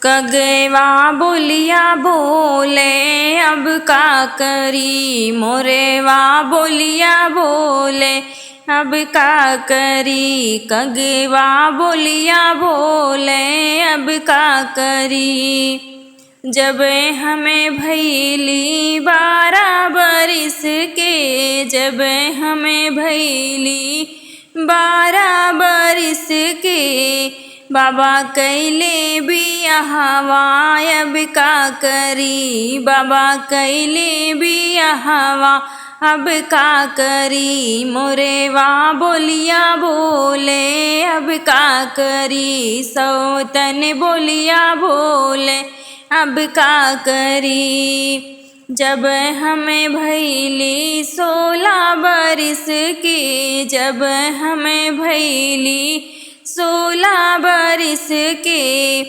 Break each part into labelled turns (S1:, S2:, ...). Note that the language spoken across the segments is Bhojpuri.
S1: कगवा बोलिया बोले अब का करी, मोरेवा बोलिया बोले अब का करी। कगवा बोलिया बोले अब का करी। जब हमें भैली 12 बरिस के, जब हमें भैली 12 बरिस के, बाबा कैले बियाहवा अब का करी। बाबा कैले बियाहवा अब का करी। मोरेवा बोलिया बोले अब का करी। सौतन बोलिया बोले अब का करी। जब हमें भैली 16 बरिस की, जब हमें भैली 16 बरिस के,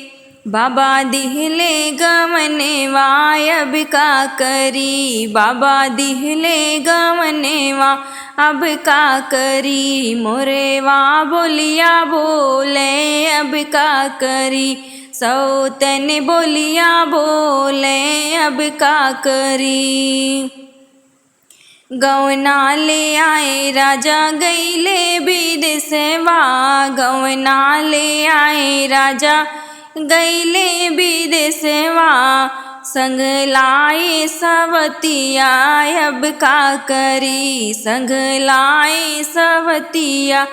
S1: बाबा दिहले गमनेवा अब का करी। बाबा दिहले गमनेवा अब का करी। मोरेवा बोलिया बोले अब का करी। सौतन बोलिया बोले अब का करी। गवना ले आए राजा गईले विदेशवा, गवना ले आए राजा गईले विदेशवा, संग लाए सवतिया अब का करी। संग लाए सवतिया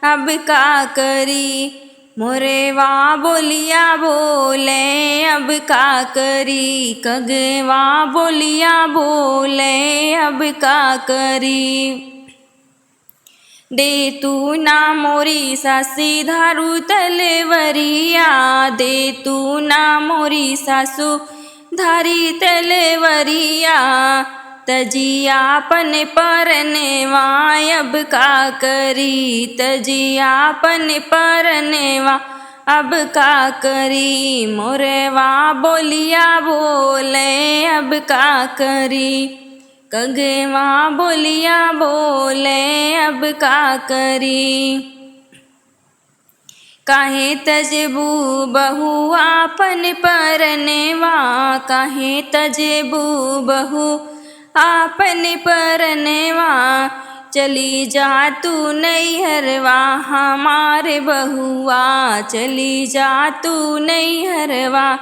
S1: अब का करी। मोरेवा बोलिया बोले अब का करी। कगवा बोलिया बोले अब का करी। दे तू ना मोरी सासी धारू तलवरिया, दे तू ना मोरी सासू धारी तलवरिया, तजियापन परनेवा अब का करी। तजियापन परनेवा अब का करी। मोरेवा बोलिया बोले अब का करी। कगवा बोलिया बोले अब का करी। काहे तजबू बहु आपन परनेवा, काहे तजबू बहु आपन परनेवा, चली जा तू नैहरवा हमारे बहुआ, चली जा तू नैहरवा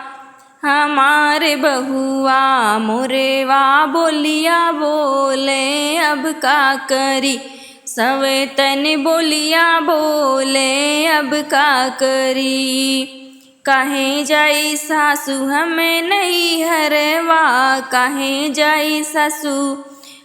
S1: हमारे बहुआ। मोरेवा बोलिया बोले अब का करी। सवतन बोलिया बोले अब का करी। काहे जाई सासू हमें नैहरवा, काहे जाई सासू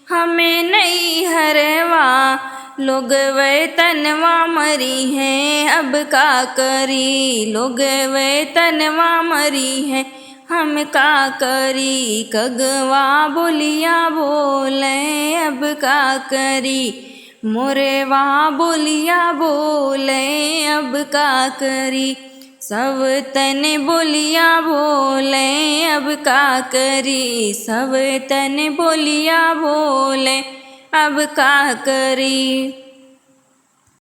S1: हमें नैहरवा, लोग वतनवा मरी हैं अब का करी। लोग वतनवा मरी हैं हम का करी। कगवा बोलिया बोले अब का करी। मोरेवा बोलिया बोले अब का करी। सवतन बोलिया बोले अब का करी। सवतन बोलिया बोले अब का करी।